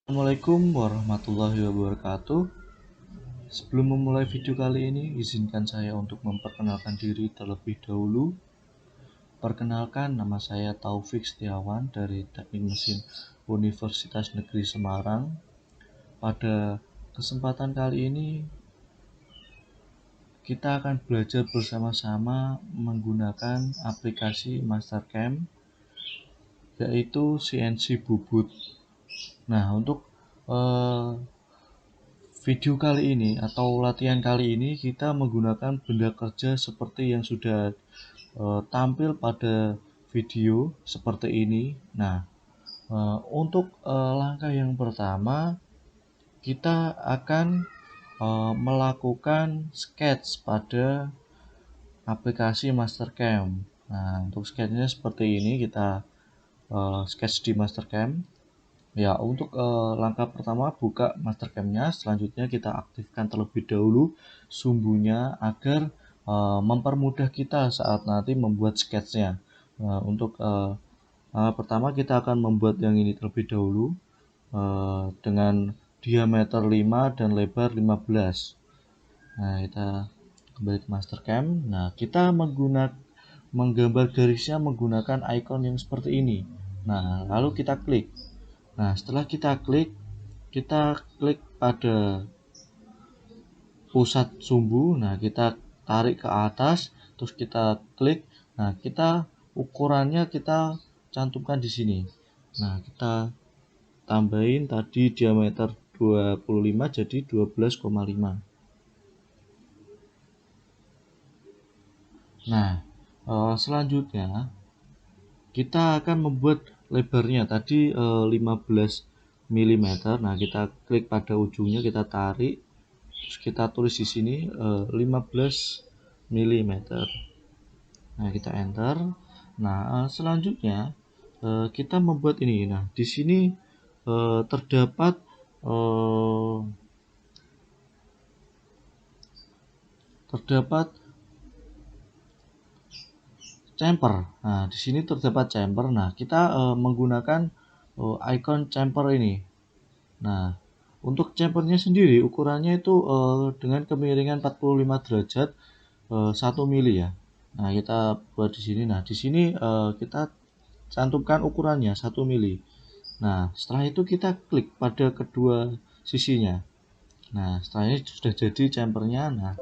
Assalamualaikum warahmatullahi wabarakatuh. Sebelum memulai video kali ini, izinkan saya untuk memperkenalkan diri terlebih dahulu. Perkenalkan, nama saya Taufik Setiawan dari Teknik Mesin Universitas Negeri Semarang. Pada kesempatan kali ini, kita akan belajar bersama-sama menggunakan aplikasi Mastercam, yaitu CNC Bubut. Nah, untuk video kali ini atau latihan kali ini kita menggunakan benda kerja seperti yang sudah tampil pada video seperti ini. Nah, untuk langkah yang pertama kita akan melakukan sketch pada aplikasi Mastercam. Nah, untuk sketchnya seperti ini, kita sketch di Mastercam. Ya, untuk langkah pertama buka Mastercam-nya, selanjutnya kita aktifkan terlebih dahulu sumbunya agar mempermudah kita saat nanti membuat sketch-nya. Untuk pertama kita akan membuat yang ini terlebih dahulu dengan diameter 5 dan lebar 15. Nah, kita kembali ke Mastercam. Nah, kita menggambar garisnya menggunakan icon yang seperti ini. Nah, lalu kita klik. Nah, setelah kita klik pada pusat sumbu. Nah, kita tarik ke atas, terus kita klik. Nah, ukurannya kita cantumkan di sini. Nah, kita tambahin tadi diameter 25 jadi 12,5. Nah, selanjutnya kita akan membuat lebarnya tadi 15 mm. Nah, kita klik pada ujungnya, kita tarik, terus kita tulis di sini 15 mm. Nah, kita enter. Nah, selanjutnya kita membuat ini. Nah, di sini terdapat chamfer. Nah, di sini terdapat chamfer. Nah, kita menggunakan icon chamfer ini. Nah, untuk chamfernya sendiri ukurannya itu dengan kemiringan 45 derajat 1 mili ya. Nah, kita buat di sini. Nah, di sini kita cantumkan ukurannya 1 mili. Nah, setelah itu kita klik pada kedua sisinya. Nah, setelah ini sudah jadi chamfernya. Nah,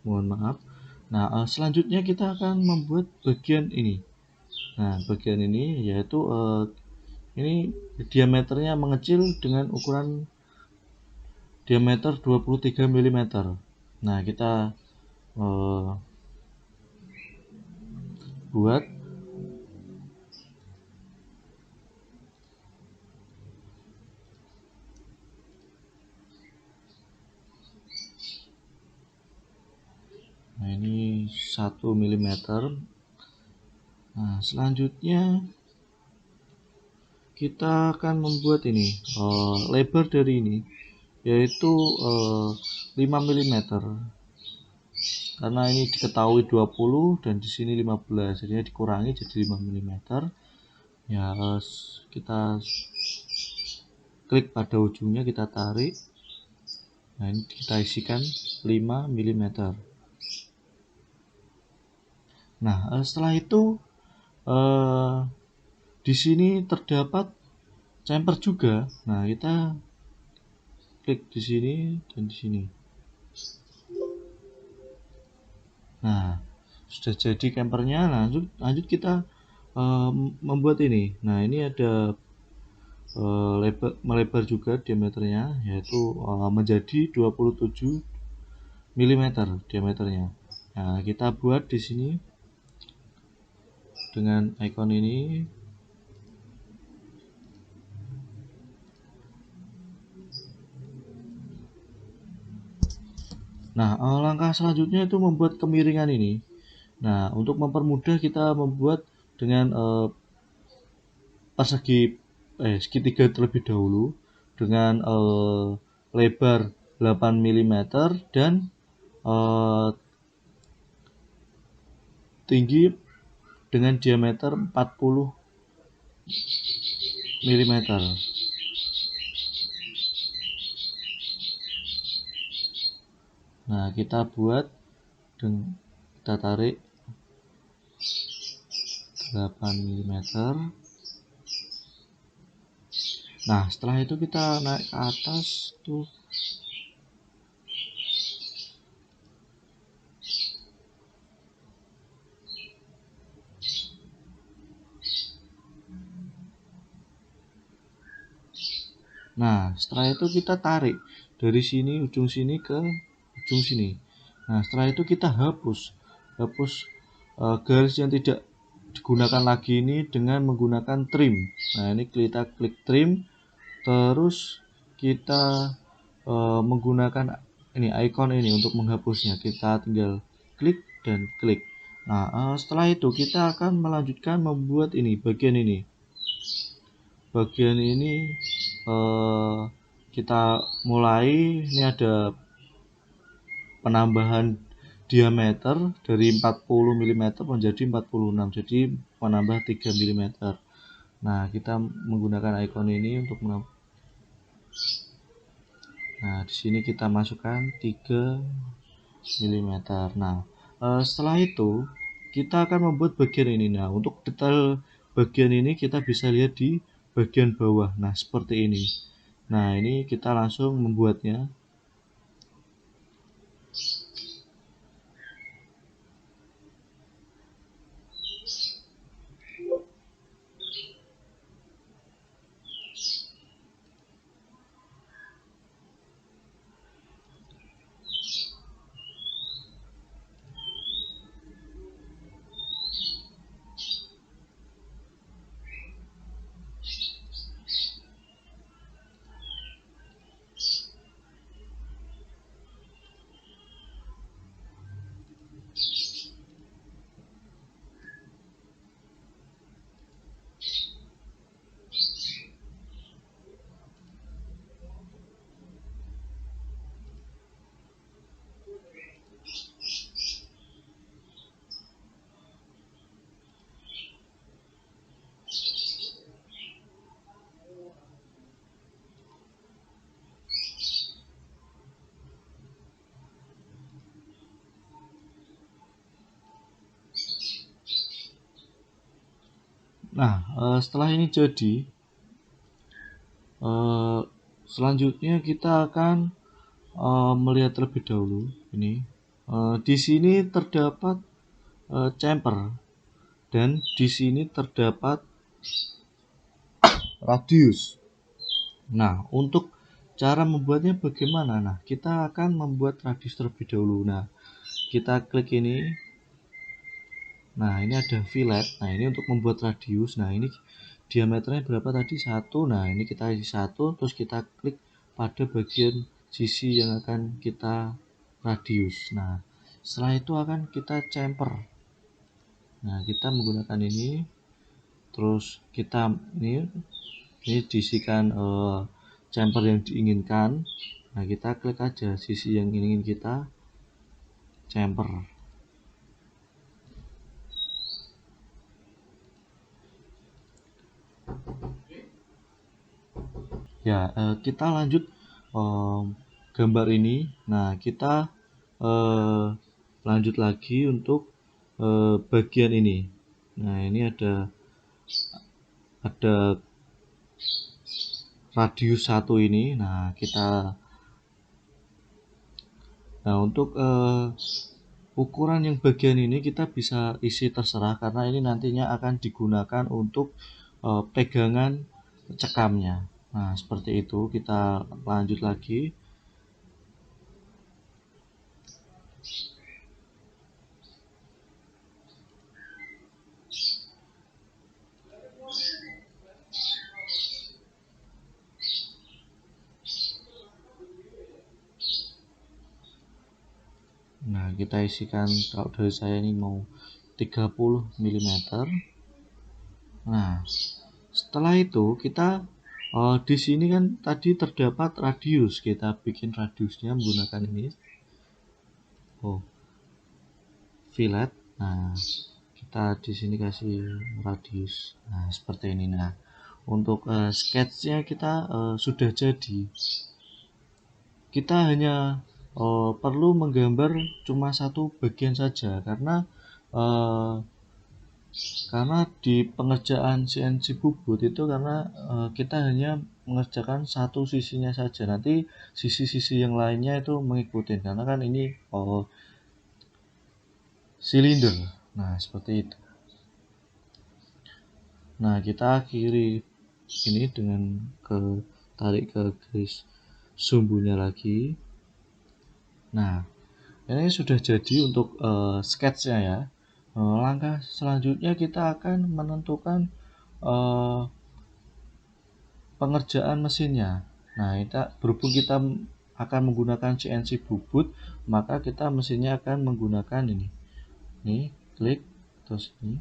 mohon maaf. Nah, selanjutnya kita akan membuat bagian ini. Nah, bagian ini yaitu ini diameternya mengecil dengan ukuran diameter 23 mm. Nah, kita buat. Nah, ini 1 mm. Nah, selanjutnya kita akan membuat ini lebar dari ini yaitu 5 mm. Karena ini diketahui 20 dan di sini 15, jadi dikurangi jadi 5 mm. Ya, kita klik pada ujungnya, kita tarik. Nah, ini kita isikan 5 mm. Nah, setelah itu di sini terdapat chamfer juga. Nah, kita klik di sini dan di sini. Nah, sudah jadi campernya. Nah, lanjut kita membuat ini. Nah, ini ada melebar juga diameternya, yaitu menjadi 27 mm diameternya. Nah, kita buat di sini dengan icon ini. Nah, langkah selanjutnya itu membuat kemiringan ini. Nah, untuk mempermudah kita membuat dengan segitiga terlebih dahulu dengan lebar 8 mm dan tinggi dengan diameter 40 mm. Nah, kita buat dan kita tarik 8 mm. Nah, setelah itu kita naik ke atas tuh. Nah, setelah itu kita tarik dari sini, ujung sini ke ujung sini. Nah, setelah itu kita hapus garis yang tidak digunakan lagi ini dengan menggunakan trim. Nah, ini kita klik trim, terus kita menggunakan ini icon ini untuk menghapusnya. Kita tinggal klik dan klik. Nah, setelah itu kita akan melanjutkan membuat ini bagian ini. eh, kita mulai. Ini ada penambahan diameter dari 40 mm menjadi 46, jadi menambah 3 mm. Nah, kita menggunakan icon ini untuk menambah. Nah, di sini kita masukkan 3 mm. Nah, setelah itu kita akan membuat bagian ini. Nah, untuk detail bagian ini kita bisa lihat di bagian bawah. Nah, seperti ini. Nah, ini kita langsung membuatnya. Nah, setelah ini jadi, selanjutnya kita akan melihat terlebih dahulu ini. Di sini terdapat chamfer dan di sini terdapat radius. Nah, untuk cara membuatnya bagaimana? Nah, kita akan membuat radius terlebih dahulu. Nah, kita klik ini. Nah, ini ada fillet. Nah, ini untuk membuat radius. Nah, ini diameternya berapa tadi? 1. Nah, ini kita isi 1, terus kita klik pada bagian sisi yang akan kita radius. Nah, setelah itu akan kita chamfer. Nah, kita menggunakan ini, terus kita ini diisikan chamfer yang diinginkan. Nah, kita klik aja sisi yang ingin kita chamfer. Ya, kita lanjut gambar ini. Nah, kita lanjut lagi untuk bagian ini. Nah, ini ada radius 1 ini. Nah, untuk ukuran yang bagian ini kita bisa isi terserah, karena ini nantinya akan digunakan untuk pegangan cekamnya. Nah, seperti itu. Kita lanjut lagi. Nah, kita isikan, kalau dari saya ini mau 30 mm. Nah, setelah itu kita di sini kan tadi terdapat radius. Kita bikin radiusnya menggunakan ini. Fillet. Nah, kita di sini kasih radius. Nah, seperti ini. Nah, untuk sketsnya kita sudah jadi. Kita hanya perlu menggambar cuma satu bagian saja, karena di pengerjaan CNC bubut itu karena kita hanya mengerjakan satu sisinya saja, nanti sisi-sisi yang lainnya itu mengikuti, karena kan ini silinder. Nah, seperti itu. Nah, kita akhiri ini dengan tarik ke garis sumbunya lagi. Nah, ini sudah jadi untuk sketsnya ya. Langkah selanjutnya kita akan menentukan pengerjaan mesinnya. Nah, berhubung kita akan menggunakan CNC bubut, maka kita mesinnya akan menggunakan ini. Nih, klik terus ini.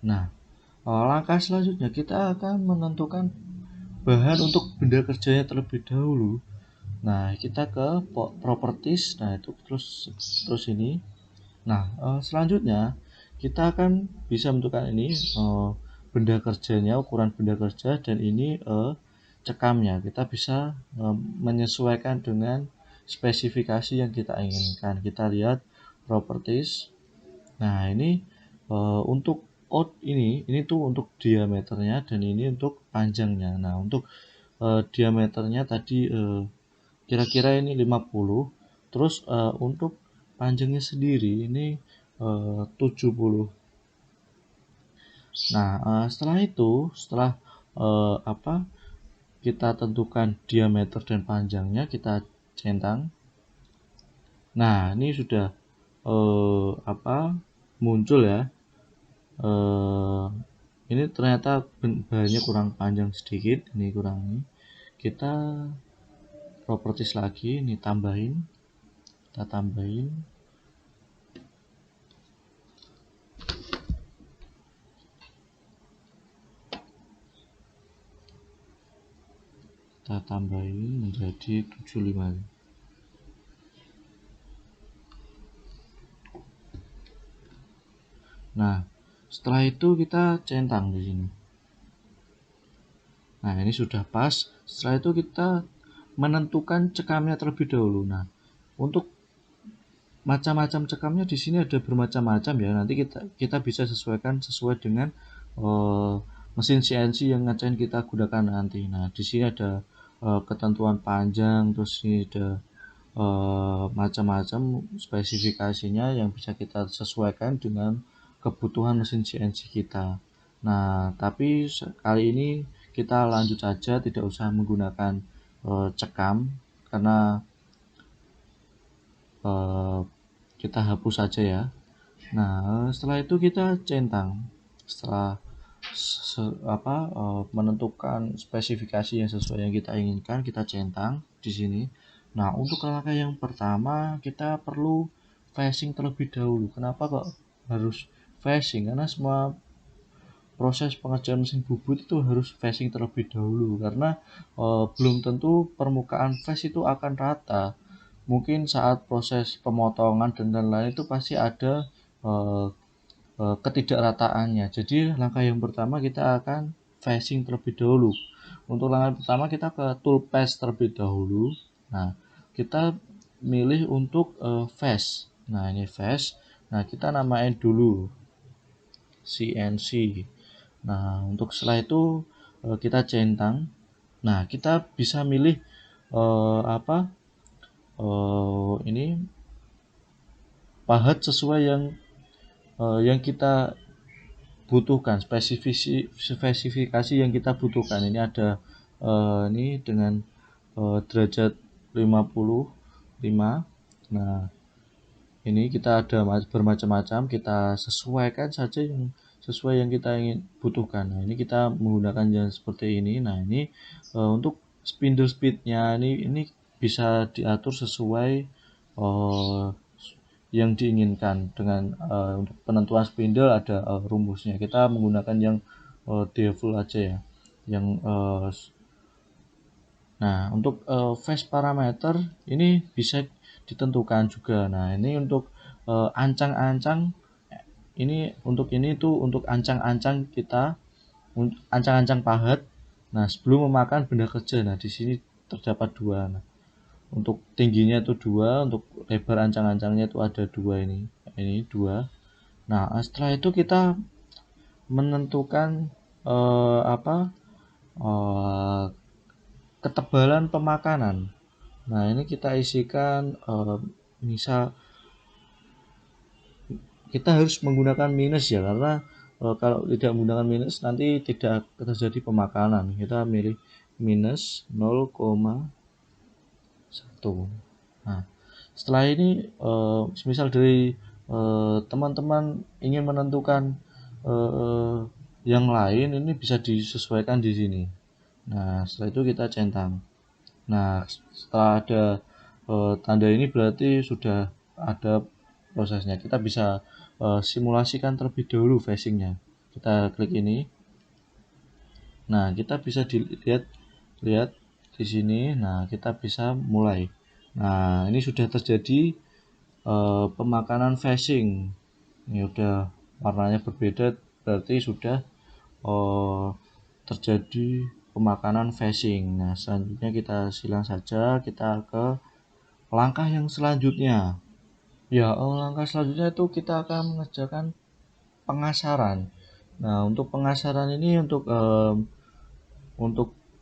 Nah, langkah selanjutnya kita akan menentukan bahan untuk benda kerjanya terlebih dahulu. Nah, kita ke properties. Nah, itu terus ini. Nah, selanjutnya kita akan bisa menentukan ini benda kerjanya, ukuran benda kerja, dan ini cekamnya. Kita bisa menyesuaikan dengan spesifikasi yang kita inginkan. Kita lihat properties. Nah, ini untuk ini tuh untuk diameternya, dan ini untuk panjangnya. Nah, untuk diameternya tadi kira-kira ini 50. Terus untuk panjangnya sendiri ini 70. Nah, setelah kita tentukan diameter dan panjangnya, kita centang. Nah, ini sudah muncul ya. Ini ternyata bahannya kurang panjang sedikit, ini kurang ini. Kita properties lagi, ini kita tambahin. Kita tambahin menjadi 75. Nah, setelah itu kita centang di sini. Nah, ini sudah pas. Setelah itu kita menentukan cekamnya terlebih dahulu. Nah, untuk macam-macam cekamnya di sini ada bermacam-macam ya. Nanti kita bisa sesuaikan sesuai dengan mesin CNC yang akan kita gunakan nanti. Nah, di sini ada ketentuan panjang, terus ini ada macam-macam spesifikasinya yang bisa kita sesuaikan dengan kebutuhan mesin CNC kita. Nah, tapi kali ini kita lanjut saja, tidak usah menggunakan cekam, karena kita hapus saja ya. Nah, setelah itu kita centang. Setelah menentukan spesifikasi yang sesuai yang kita inginkan, kita centang di sini. Nah, untuk langkah yang pertama kita perlu facing terlebih dahulu. Kenapa kok harus facing? Karena semua proses pengerjaan mesin bubut itu harus facing terlebih dahulu, karena belum tentu permukaan face itu akan rata. Mungkin saat proses pemotongan dan lain-lain itu pasti ada ketidakrataannya. Jadi langkah yang pertama kita akan facing terlebih dahulu. Untuk langkah pertama kita ke tool path terlebih dahulu. Nah, kita milih untuk face. Nah, ini face. Nah, kita namain dulu CNC. Nah, untuk setelah itu kita centang. Nah, kita bisa milih ini pahat sesuai yang kita butuhkan, spesifikasi yang kita butuhkan. Ini ada ini dengan derajat 55. Nah, ini kita ada bermacam-macam, kita sesuaikan saja yang sesuai yang kita ingin butuhkan. Nah, ini kita menggunakan yang seperti ini. Nah, ini untuk spindle speednya ini bisa diatur sesuai yang diinginkan. Dengan untuk penentuan spindle ada rumusnya. Kita menggunakan yang default aja ya. Yang nah, untuk phase parameter ini bisa ditentukan juga. Nah, ini untuk ancang-ancang, ini untuk ancang-ancang kita ancang-ancang pahat. Nah, sebelum memakan benda kerja. Nah, di sini terdapat dua. Nah, untuk tingginya itu dua, untuk lebar ancang-ancangnya itu ada dua ini dua. Nah, setelah itu kita menentukan apa ketebalan pemakanan. Nah, ini kita isikan misal kita harus menggunakan minus ya, karena kalau tidak menggunakan minus nanti tidak terjadi pemakanan. Kita milih minus 0,1. Nah, setelah ini misal dari teman-teman ingin menentukan yang lain, ini bisa disesuaikan di sini. Nah, setelah itu kita centang. Nah, setelah ada tanda ini berarti sudah ada prosesnya. Kita bisa simulasikan terlebih dahulu facingnya. Kita klik ini. Nah, kita bisa lihat di sini. Nah, kita bisa mulai. Nah, ini sudah terjadi pemakanan facing. Ini udah warnanya berbeda, berarti sudah terjadi pemakanan facing. Nah, selanjutnya kita silang saja, kita ke langkah yang selanjutnya. Ya, langkah selanjutnya itu kita akan mengerjakan pengasaran. Nah, untuk pengasaran ini untuk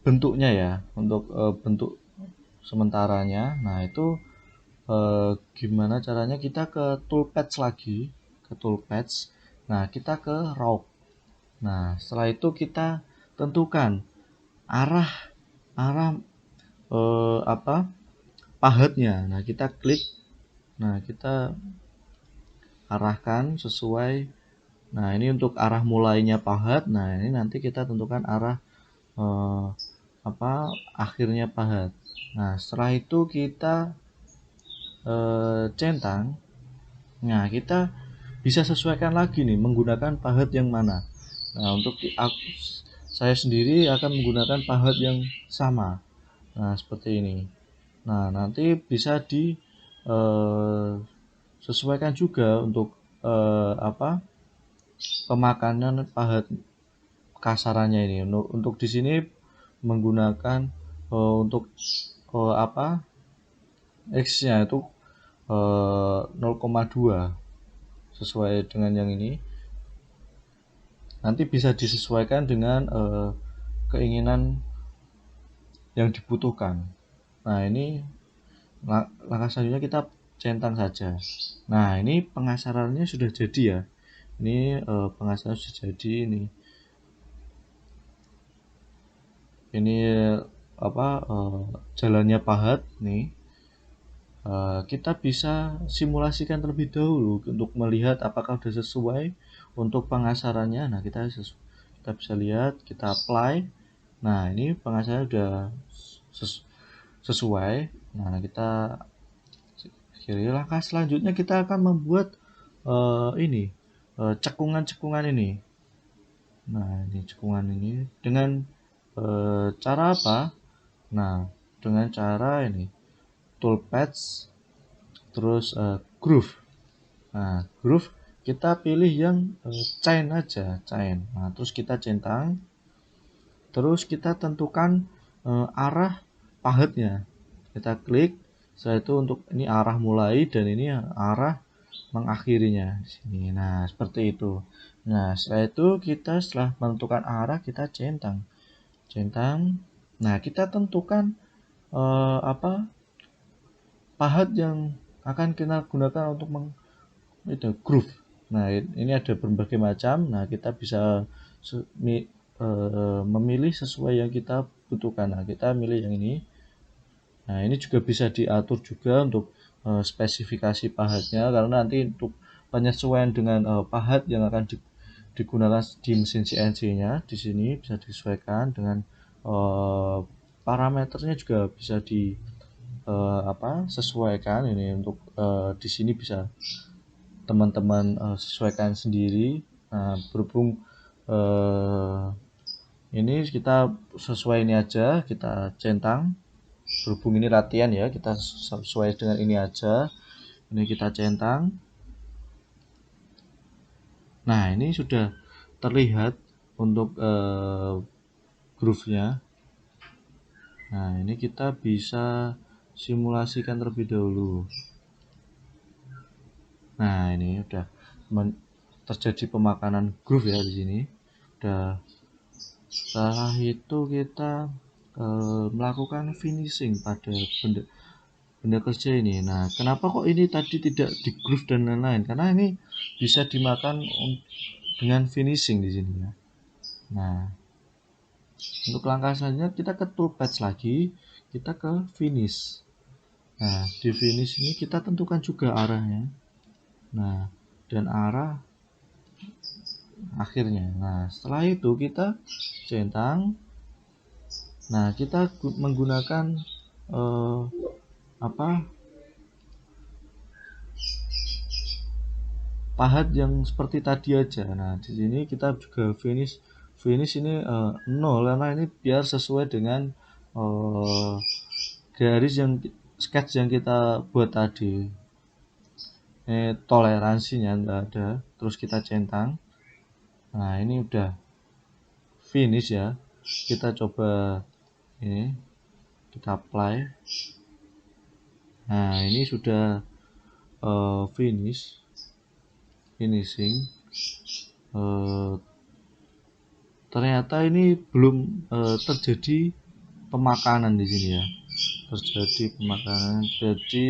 bentuknya ya, untuk bentuk sementaranya. Nah, itu gimana caranya? Kita ke toolpath lagi, ke toolpath. Nah, kita ke route. Nah, setelah itu kita tentukan arah arah pahatnya. Nah, kita klik. Nah, kita arahkan sesuai. Nah, ini untuk arah mulainya pahat. Nah, ini nanti kita tentukan arah akhirnya pahat. Nah, setelah itu kita centang. Nah, kita bisa sesuaikan lagi nih menggunakan pahat yang mana. Nah, untuk saya sendiri akan menggunakan pahat yang sama. Nah, seperti ini. Nah, nanti bisa sesuaikan juga untuk pemakanan pahat kasarannya ini. Untuk di sini menggunakan untuk X-nya itu 0,2 sesuai dengan yang ini. Nanti bisa disesuaikan dengan keinginan yang dibutuhkan. Nah, ini langkah selanjutnya kita centang saja. Nah, ini pengasarannya sudah jadi ya. Ini pengasaran sudah jadi ini. Ini jalannya pahat nih. Kita bisa simulasikan terlebih dahulu untuk melihat apakah sudah sesuai untuk pengasarannya. Nah, kita bisa lihat, kita apply. Nah, ini pengasarannya sudah sesuai. Nah, kita kiri. Langkah selanjutnya kita akan membuat cekungan-cekungan ini. Nah, ini cekungan ini dengan cara apa? Nah, dengan cara ini toolpaths, terus groove. Nah, groove kita pilih yang chain aja, chain. Nah, terus kita centang. Terus kita tentukan arah pahatnya. Kita klik. Setelah itu untuk ini arah mulai dan ini arah mengakhirinya di sini. Nah, seperti itu. Nah, setelah itu setelah menentukan arah kita centang. Centang. Nah, kita tentukan pahat yang akan kita gunakan untuk groove. Nah, ini ada berbagai macam. Nah, kita bisa memilih sesuai yang kita butuhkan. Nah, kita milih yang ini. Nah, ini juga bisa diatur juga untuk spesifikasi pahatnya, karena nanti untuk penyesuaian dengan pahat yang akan digunakan di mesin CNC-nya di sini bisa disesuaikan dengan parameternya juga bisa sesuaikan ini untuk di sini bisa teman-teman sesuaikan sendiri. Nah, berhubung ini kita sesuai ini aja, kita centang. Berhubung ini latihan ya, kita sesuai dengan ini aja. Ini kita centang. Nah, ini sudah terlihat untuk groove-nya. Nah, ini kita bisa simulasikan terlebih dahulu. Nah, ini udah terjadi pemakanan groove ya di sini. Udah. Setelah itu kita melakukan finishing pada benda kerja ini. Nah, kenapa kok ini tadi tidak di groove dan lain-lain? Karena ini bisa dimakan dengan finishing di sini ya. Nah, untuk langkah selanjutnya kita ke toolpath lagi, kita ke finish. Nah, di finish ini kita tentukan juga arahnya. Nah, dan arah akhirnya. Nah, setelah itu kita centang. Nah, kita menggunakan pahat yang seperti tadi aja. Nah, di sini kita juga finish ini 0 karena ini biar sesuai dengan garis yang sketch yang kita buat tadi. Ini toleransinya enggak ada, terus kita centang. Nah, ini udah finish ya. Kita coba ini, kita apply. Nah, ini sudah finishing. Ternyata ini belum terjadi pemakanan di sini ya. Terjadi pemakanan, jadi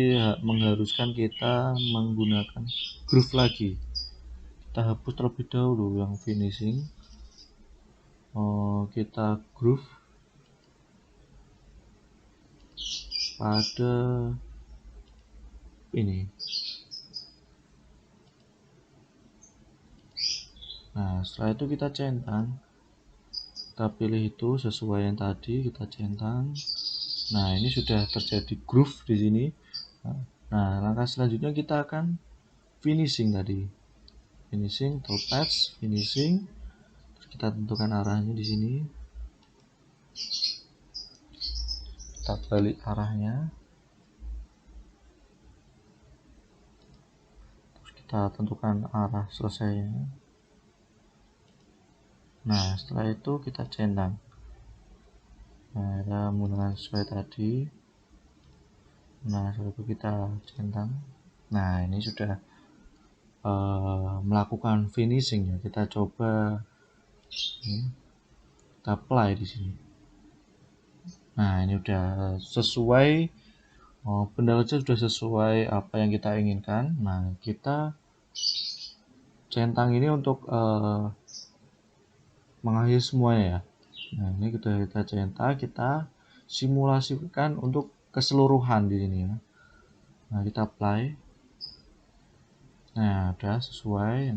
mengharuskan kita menggunakan groove lagi. Kita hapus terlebih dahulu yang finishing. Kita groove pada ini. Nah, setelah itu kita centang. Kita pilih itu sesuai yang tadi, kita centang. Nah, ini sudah terjadi groove di sini. Nah, langkah selanjutnya kita akan finishing tadi. Finishing, toolpath, finishing. Terus kita tentukan arahnya di sini. Kita balik arahnya. Terus kita tentukan arah selesainya. Nah, setelah itu kita centang. Nah, kita menggunakan sesuai tadi. Nah, setelah itu kita centang. Nah, ini sudah melakukan finishing ya. Kita coba kita apply di sini. Nah, ini udah sesuai, benda kerja sudah sesuai apa yang kita inginkan. Nah, kita centang ini untuk mengakhiri semuanya ya. Nah, ini kita centang, kita simulasikan untuk keseluruhan di sini ya. Nah, kita apply. Nah, udah sesuai.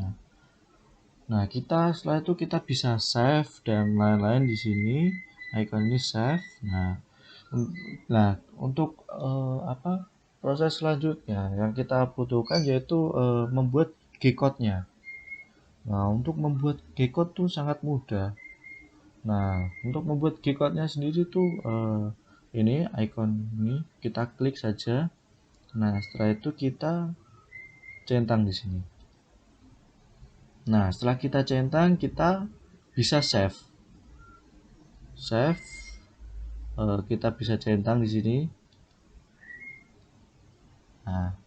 Nah, kita setelah itu kita bisa save dan lain-lain di sini. Icon ini save. Nah, untuk proses selanjutnya yang kita butuhkan yaitu membuat G-code-nya. Nah, untuk membuat G-code tuh sangat mudah. Nah, untuk membuat G-code-nya sendiri tuh ini icon ini kita klik saja. Nah, setelah itu kita centang di sini. Nah, setelah kita centang, kita bisa save. Kita bisa centang di sini. Nah,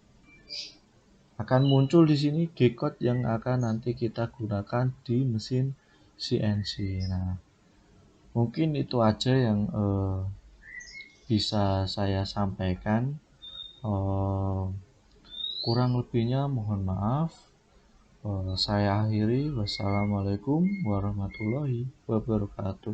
akan muncul di sini G-code yang akan nanti kita gunakan di mesin CNC. Nah, mungkin itu aja yang bisa saya sampaikan. Kurang lebihnya mohon maaf. Saya akhiri. Wassalamualaikum warahmatullahi wabarakatuh.